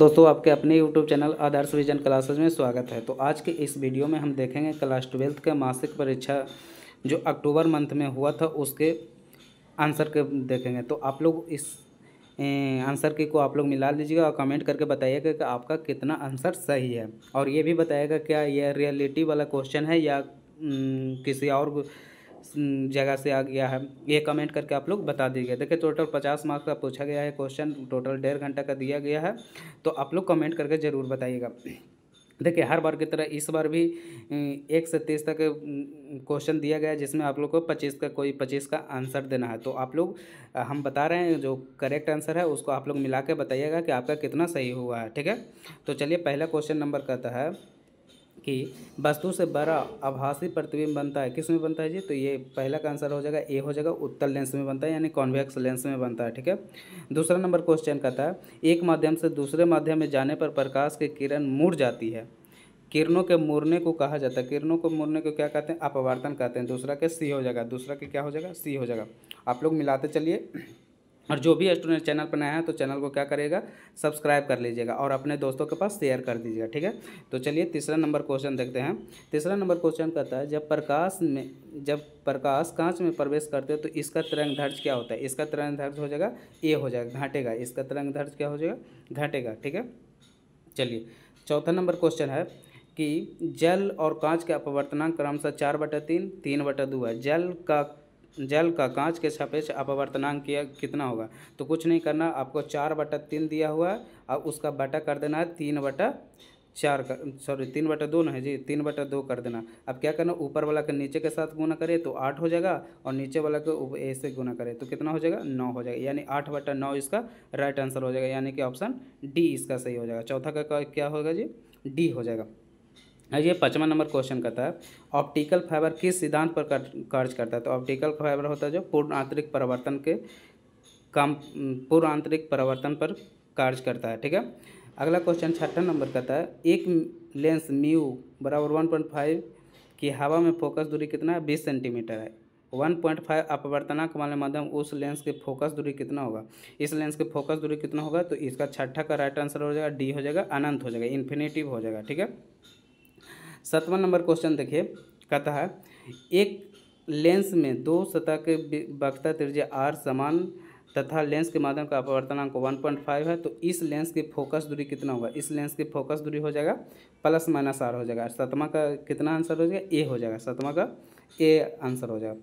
दोस्तों आपके अपने YouTube चैनल आदर्श विजन क्लासेज में स्वागत है। तो आज के इस वीडियो में हम देखेंगे क्लास 12th का मासिक परीक्षा जो अक्टूबर मंथ में हुआ था उसके आंसर के देखेंगे। तो आप लोग इस आंसर की को आप लोग मिला लीजिएगा और कमेंट करके बताइएगा कि आपका कितना आंसर सही है, और ये भी बताइएगा क्या यह रियलिटी वाला क्वेश्चन है या किसी और जगह से आ गया है। ये कमेंट करके आप लोग बता दीजिए। देखिए टोटल 50 मार्क्स का पूछा गया है क्वेश्चन, टोटल 1.5 घंटा का दिया गया है, तो आप लोग कमेंट करके ज़रूर बताइएगा। देखिए हर बार की तरह इस बार भी 1 से 30 तक क्वेश्चन दिया गया है, जिसमें आप लोग को 25 का आंसर देना है। तो आप लोग हम बता रहे हैं जो करेक्ट आंसर है उसको आप लोग मिला के बताइएगा कि आपका कितना सही हुआ है, ठीक है। तो चलिए पहला क्वेश्चन नंबर कहता है कि वस्तु से बड़ा आभासी प्रतिबिंब बनता है, किस में बनता है जी? तो ये पहला का आंसर हो जाएगा, ए हो जाएगा, उत्तल लेंस में बनता है यानी कॉन्वेक्स लेंस में बनता है, ठीक है। दूसरा नंबर क्वेश्चन कहता है एक माध्यम से दूसरे माध्यम में जाने पर प्रकाश की किरण मुड़ जाती है, किरणों के मुड़ने को कहा जाता है। किरणों को मुड़ने को क्या कहते हैं? अपवर्तन कहते हैं। दूसरा के सी हो जाएगा, दूसरा के क्या हो जाएगा? सी हो जाएगा। आप लोग मिलाते चलिए, और जो भी स्टूडेंट चैनल पर नया है तो चैनल को क्या करिएगा? सब्सक्राइब कर लीजिएगा और अपने दोस्तों के पास शेयर कर दीजिएगा, ठीक है। तो चलिए तीसरा नंबर क्वेश्चन देखते हैं। तीसरा नंबर क्वेश्चन कहता है जब प्रकाश कांच में प्रवेश करते हैं तो इसका तरंग दैर्ध्य क्या होता है? इसका तरंग दैर्ध्य हो जाएगा ए हो जाएगा, घटेगा। इसका तरंग दैर्ध्य क्या हो जाएगा? घटेगा, ठीक है। चलिए चौथा नंबर क्वेश्चन है कि जल और कांच के अपवर्तनांक क्रमशः 4/3, 3/2 है। जल का कांच के सापेक्ष अपवर्तनांक कितना होगा? तो कुछ नहीं करना, आपको 4/3 दिया हुआ है और उसका बटा कर देना है 3/4 का, सॉरी 3/2 ना है जी, 3/2 कर देना। अब क्या करना, ऊपर वाला के नीचे के साथ गुना करे तो 8 हो जाएगा, और नीचे वाला को ए से गुना करे तो कितना हो जाएगा? 9 हो जाएगा, यानी 8/9 इसका राइट आंसर हो जाएगा, यानी कि ऑप्शन डी इसका सही हो जाएगा। चौथा का क्या होगा जी? डी हो जाएगा। ये 5वां नंबर क्वेश्चन कहता है ऑप्टिकल फाइबर किस सिद्धांत पर कार्य करता है? तो ऑप्टिकल फाइबर होता है जो पूर्ण आंतरिक परावर्तन पर कार्य करता है, ठीक है। अगला क्वेश्चन 6वां नंबर कहता है एक लेंस म्यू बराबर 1.5 की हवा में फोकस दूरी कितना है? 20 सेंटीमीटर है। 1.5 अपवर्तनांक वाले माध्यम उस लेंस के फोकस दूरी कितना होगा? इस लेंस के फोकस दूरी कितना होगा? तो इसका 6ठा का राइट आंसर हो जाएगा, डी हो जाएगा, अनंत हो जाएगा, इन्फिनिटिव हो जाएगा, ठीक है। 7वां नंबर क्वेश्चन देखिए, कहता है एक लेंस में दो सतह के वक्रता त्रिज्या r समान तथा लेंस के माध्यम का अपवर्तनांक 1.5 है, तो इस लेंस की फोकस दूरी कितना होगा? इस लेंस की फोकस दूरी हो जाएगा ±r हो जाएगा। 7वां का कितना आंसर हो जाएगा? ए हो जाएगा, 7वां का ए आंसर हो जाएगा।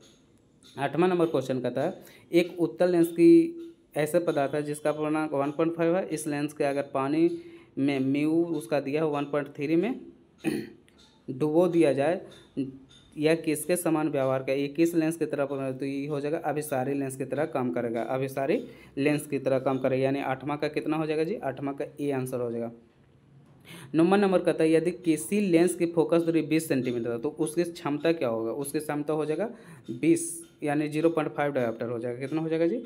8वां नंबर क्वेश्चन कहता है एक उत्तल लेंस की ऐसे पदार्थ है जिसका अपवर्तनांक 1.5 है, इस लेंस के अगर पानी में म्यू उसका दिया हो 1.3 में डुबो दिया जाए, यह किसके समान व्यवहार का? ये किस लेंस की तरह? तो ये हो जाएगा अभिसारी लेंस की तरह काम करेगा, अभिसारी लेंस की तरह काम करेगा, यानी 8वां का कितना हो जाएगा जी? 8वां का ए आंसर हो जाएगा। 9वां नंबर कहता है यदि किसी लेंस की फोकस दूरी 20 सेंटीमीटर है तो उसकी क्षमता क्या होगा? उसकी क्षमता हो जाएगा 20, यानी 0.5 डायोप्टर हो जाएगा। कितना हो जाएगा जी?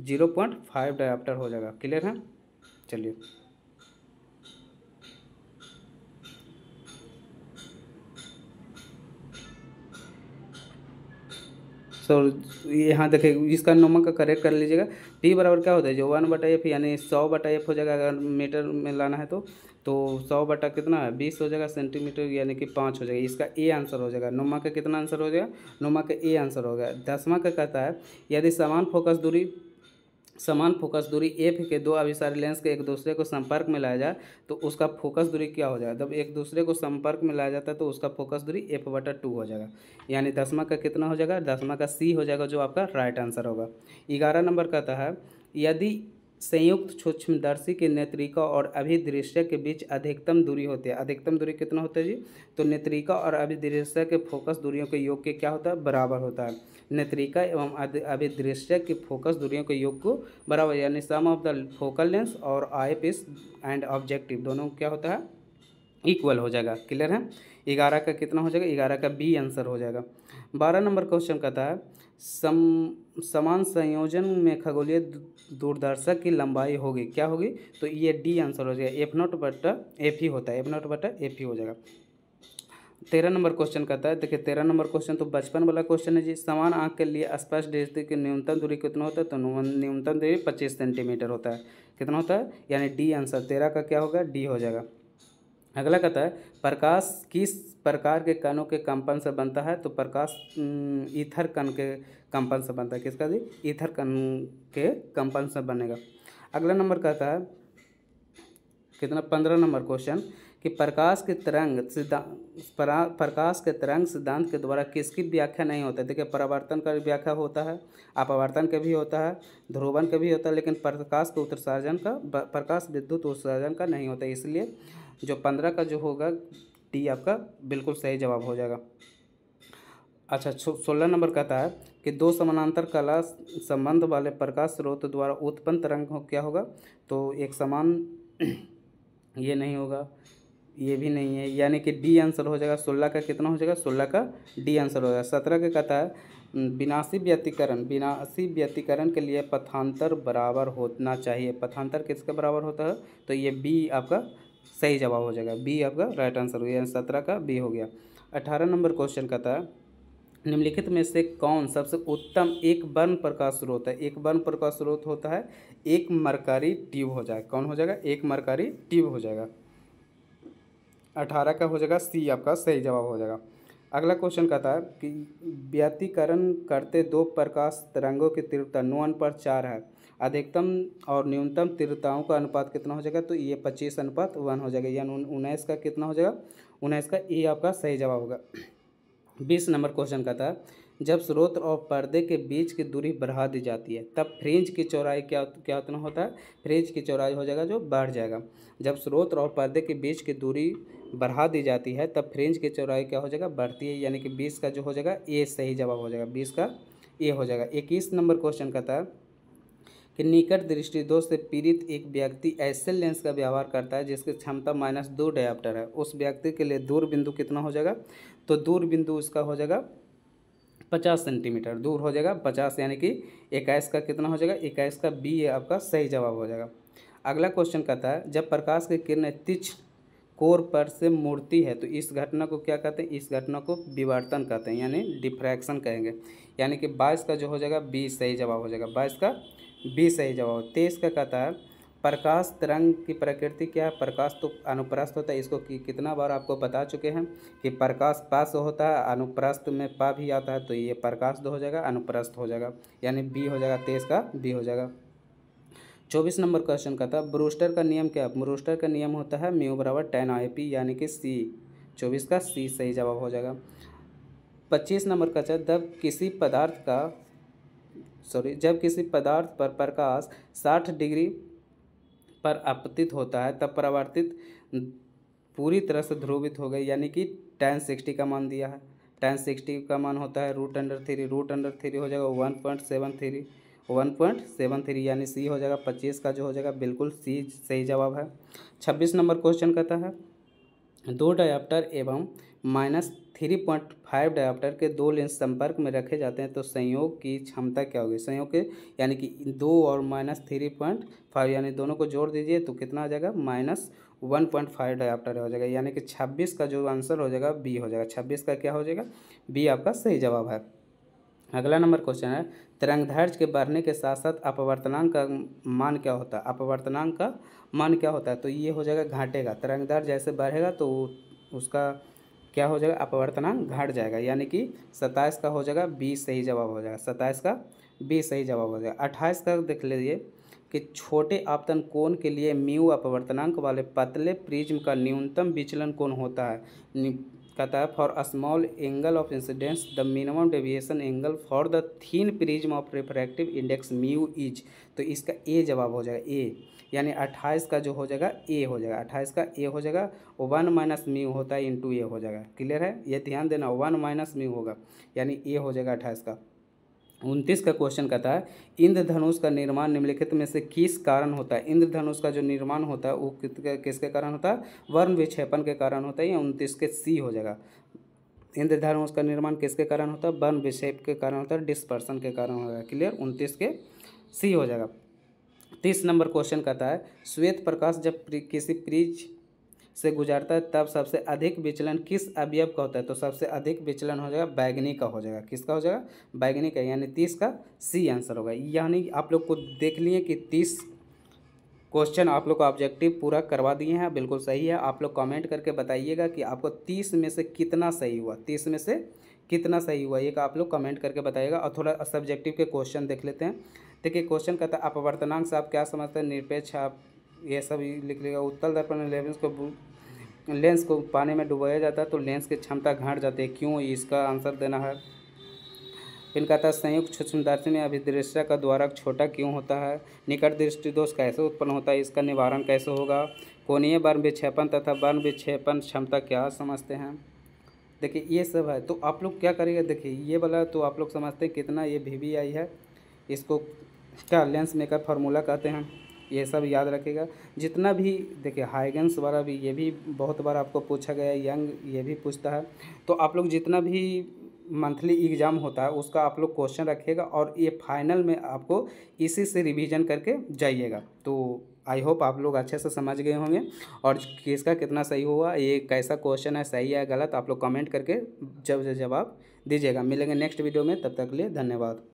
0.5 डायोप्टर हो जाएगा। क्लियर है? चलिए सो यहाँ देखिए इसका नंबर का करेक्ट कर लीजिएगा। पी बराबर क्या होता है? जो 1/f यानी 100/f हो जाएगा अगर मीटर में लाना है तो 100 बटा कितना है? 20 हो जाएगा सेंटीमीटर, यानी कि 5 हो जाएगा। इसका ए आंसर हो जाएगा। 9वां का कितना आंसर हो जाएगा? 9वां का ए आंसर हो गया। 10वां का कहता है यदि समान फोकस दूरी एफ के दो अभिसारी लेंस के एक दूसरे को संपर्क में लाया जाए तो उसका फोकस दूरी क्या हो जाएगा? जब एक दूसरे को संपर्क में लाया जाता है तो उसका फोकस दूरी f/2 हो जाएगा, यानी 10वां का कितना हो जाएगा? 10वां का सी हो जाएगा, जो आपका राइट आंसर होगा। 11 नंबर कहता है यदि संयुक्त सूक्ष्मदर्शी के नेत्रिका और अभिदृश्य के बीच अधिकतम दूरी होती है, अधिकतम दूरी कितना होता है जी? तो नेत्रिका और अभिदृश्य के फोकस दूरियों के योग के क्या होता है? बराबर होता है। नेत्रिका एवं अभिदृश्य की फोकस दूरियों के योग को बराबर, यानी सम ऑफ द फोकल लेंथ और आई पीस एंड ऑब्जेक्टिव दोनों क्या होता है? इक्वल हो जाएगा। क्लियर है? 11 का कितना हो जाएगा? 11 का बी आंसर हो जाएगा। 12 नंबर क्वेश्चन कहता है समान संयोजन में खगोलीय दूरदर्शक की लंबाई होगी, क्या होगी? तो ये डी आंसर हो जाएगा, f0/f ही होता है, f0/f ही हो जाएगा। 13 नंबर क्वेश्चन कहता है, देखिए 13 नंबर क्वेश्चन तो बचपन वाला क्वेश्चन है जी। समान आंख के लिए स्पष्ट दृष्टि की न्यूनतम दूरी कितना होता है? तो न्यूनतम दूरी 25 सेंटीमीटर होता है। कितना होता है, यानी डी आंसर 13 का क्या होगा, डी हो जाएगा। अगला कहता है प्रकाश किस प्रकार के कणों के कंपन से बनता है, तो प्रकाश ईथर कण के कंपन से बनता है। किसका जी, ईथर कण के कंपन से बनेगा। अगला नंबर कहता है कितना, 15 नंबर क्वेश्चन कि प्रकाश के तरंग सिद्धांत के द्वारा किसकी व्याख्या नहीं होता है। देखिए परावर्तन का व्याख्या होता है, अपवर्तन का भी होता है, ध्रुवन का भी होता है, लेकिन प्रकाश के उत्सर्जन का, प्रकाश विद्युत उत्सर्जन का नहीं होता है। इसलिए जो 15 का जो होगा डी आपका बिल्कुल सही जवाब हो जाएगा। अच्छा 16 नंबर कहता है कि दो समानांतर कला संबंध वाले प्रकाश स्रोत द्वारा उत्पन्न तरंग हो क्या होगा, तो एक समान ये नहीं होगा, ये भी नहीं है, यानी कि डी आंसर हो जाएगा। 16 का कितना हो जाएगा, 16 का डी आंसर हो जाएगा। 17 का कहता है विनाशी व्यतिकरण के लिए पथांतर बराबर होना चाहिए। पथांतर किसके बराबर होता है, तो ये बी आपका सही जवाब हो जाएगा, बी आपका राइट आंसर हो गया, 17 का बी हो गया। 18 नंबर क्वेश्चन कहता है निम्नलिखित में से कौन सबसे उत्तम एक बर्न प्रकाश स्रोत है। एक बर्न प्रकाश स्रोत होता है एक मरकरी ट्यूब हो जाएगा, कौन हो जाएगा, एक मरकरी ट्यूब हो जाएगा। 18 का हो जाएगा सी आपका सही जवाब हो जाएगा। अगला क्वेश्चन कहता है कि व्यतिकरण करते दो प्रकाश तरंगों की तीव्रता 9:4 है, अधिकतम और न्यूनतम तीव्रताओं का अनुपात कितना हो जाएगा, तो ये 25:1 हो जाएगा, यानी 19 का कितना हो जाएगा, 19 का ये आपका सही जवाब होगा। 20 नंबर क्वेश्चन कहता है जब स्रोत और पर्दे के बीच की दूरी बढ़ा दी जाती है तब फ्रिंज की चौड़ाई क्या उतना होता है, फ्रिंज की चौड़ाई हो जाएगा जो बढ़ जाएगा। जब स्रोत और पर्दे के बीच की दूरी बढ़ा दी जाती है तब फ्रिंज की चौड़ाई क्या हो जाएगा, बढ़ती है, यानी कि 20 का जो हो जाएगा ये सही जवाब हो जाएगा, 20 का ये हो जाएगा। 21 नंबर क्वेश्चन कहता है कि निकट दृष्टि दोष से पीड़ित एक व्यक्ति ऐसे लेंस का व्यवहार करता है जिसकी क्षमता -2 डायोप्टर है। उस व्यक्ति के लिए दूर बिंदु कितना हो जाएगा, तो दूर बिंदु उसका हो जाएगा 50 सेंटीमीटर दूर हो जाएगा, 50 यानी कि 21 का कितना हो जाएगा, 21 का बी आपका सही जवाब हो जाएगा। अगला क्वेश्चन कहता है जब प्रकाश की किरणें तीक्ष्ण कोर पर से मुड़ती है तो इस घटना को क्या कहते हैं, इस घटना को विवर्तन कहते हैं, यानी डिफ्रैक्शन कहेंगे, यानी कि 22 का जो हो जाएगा बी सही जवाब हो जाएगा, 22 का बी सही जवाब। 23 का कहता है प्रकाश तरंग की प्रकृति क्या है, प्रकाश तो अनुप्रस्थ होता है, इसको कितना बार आपको बता चुके हैं कि प्रकाश पास होता है, अनुप्रस्थ में पा भी आता है, तो ये प्रकाश हो जाएगा, अनुप्रस्थ हो जाएगा, यानी बी हो जाएगा, 23 का बी हो जाएगा। 24 नंबर क्वेश्चन का था ब्रूस्टर का नियम क्या है, ब्रूस्टर का नियम होता है म्यू बराबर tan IP, यानी कि सी, 24 का सी सही जवाब हो जाएगा। 25 नंबर का था जब किसी पदार्थ पर प्रकाश 60 डिग्री पर आपतित होता है तब परावर्तित पूरी तरह से ध्रुवित हो गई, यानी कि tan 60 का मान दिया है, tan 60 का मान होता है √3 हो जाएगा 1.73, यानी सी हो जाएगा, 25 का जो हो जाएगा बिल्कुल सी सही जवाब है। 26 नंबर क्वेश्चन कहता है दो डायोप्टर एवं -3.5 डायोप्टर के दो लेंस संपर्क में रखे जाते हैं तो संयोग की क्षमता क्या होगी, संयोग के यानी कि 2 और -3.5 यानी दोनों को जोड़ दीजिए तो कितना आ जाएगा, -1.5 डायोप्टर हो जाएगा, यानी कि 26 का जो आंसर हो जाएगा बी हो जाएगा, 26 का क्या हो जाएगा, बी आपका सही जवाब है। अगला नंबर क्वेश्चन है तरंगदैर्घ्य के बढ़ने के साथ साथ अपवर्तनांक का मान क्या होता है, अपवर्तनांक का मान क्या होता है, तो ये हो जाएगा घटेगा, तरंगदैर्घ्य जैसे बढ़ेगा तो उसका क्या हो जाएगा, अपवर्तनांक घट जाएगा, यानी कि 27 का हो जाएगा बी सही जवाब हो जाएगा, 27 का बी सही जवाब हो जाएगा। 28 का देख लीजिए कि छोटे आपतन कोण के लिए म्यू अपवर्तनांक वाले पतले प्रिज्म का न्यूनतम विचलन कोण होता है, कहता है for a small angle of incidence the minimum deviation angle for the thin prism of refractive index mu is, तो इसका ए जवाब हो जाएगा, ए, यानी 28 का जो हो जाएगा ए हो जाएगा, 28 का ए हो जाएगा, 1 माइनस म्यू होता है इंटू ए हो जाएगा, क्लियर है, ये ध्यान देना 1 माइनस म्यू होगा, यानी ए हो जाएगा 28 का। 29 का क्वेश्चन कहता है इंद्रधनुष का निर्माण निम्नलिखित में से किस कारण होता है, इंद्रधनुष का जो निर्माण होता है वो किसके कारण होता है, वर्ण विक्षेपण के कारण होता है, या 29 के सी हो जाएगा। इंद्रधनुष का निर्माण किसके कारण होता है, वर्ण विक्षेप के कारण होता है, डिस्पर्सन के कारण होगा, क्लियर, 29 के सी हो जाएगा। 30 नंबर क्वेश्चन कहता है श्वेत प्रकाश जब किसी प्रिज्म से गुजरता है तब सबसे अधिक विचलन किस अवयव का होता है, तो सबसे अधिक विचलन हो जाएगा बैगनी का हो जाएगा, किसका हो जाएगा, बैगनी का, यानी 30 का सी आंसर होगा। यानी आप लोग को देख लिए कि 30 क्वेश्चन आप लोग का ऑब्जेक्टिव पूरा करवा दिए हैं, बिल्कुल सही है। आप लोग कमेंट करके बताइएगा कि आपको 30 में से कितना सही हुआ, 30 में से कितना सही हुआ, ये आप लोग कमेंट करके बताइएगा। और थोड़ा सब्जेक्टिव के क्वेश्चन देख लेते हैं। देखिए क्वेश्चन कहता है अपवर्तनांक से आप क्या समझते हैं, निरपेक्ष, आप ये सब लिख लीजिएगा। उत्तल दर्पण लेंस को पानी में डुबाया जाता है तो लेंस की क्षमता घट जाती है, क्यों, इसका आंसर देना है। फिर कहता है संयुक्त सूक्ष्मदर्शी में अभिदृश्य का द्वारक छोटा क्यों होता है, निकट दृष्टि दोष कैसे उत्पन्न होता है, इसका निवारण कैसे होगा, कोणीय वर्ण विक्षेपण तथा वर्ण विक्षेपण क्षमता क्या समझते हैं। देखिए ये सब है, तो आप लोग क्या करिएगा। देखिए ये वाला तो आप लोग समझते हैं कितना, ये VBI है, इसको क्या लेंस मेकर फार्मूला कहते हैं, ये सब याद रखिएगा। जितना भी देखिए हाइगेंस वाला भी, ये भी बहुत बार आपको पूछा गया है, यंग ये भी पूछता है। तो आप लोग जितना भी मंथली एग्ज़ाम होता है उसका आप लोग क्वेश्चन रखिएगा और ये फाइनल में आपको इसी से रिवीजन करके जाइएगा। तो आई होप आप लोग अच्छे से समझ गए होंगे और किसका कितना सही हुआ, ये कैसा क्वेश्चन है, सही है गलत, आप लोग कमेंट करके जवाब दीजिएगा। मिलेंगे नेक्स्ट वीडियो में, तब तक के लिए धन्यवाद।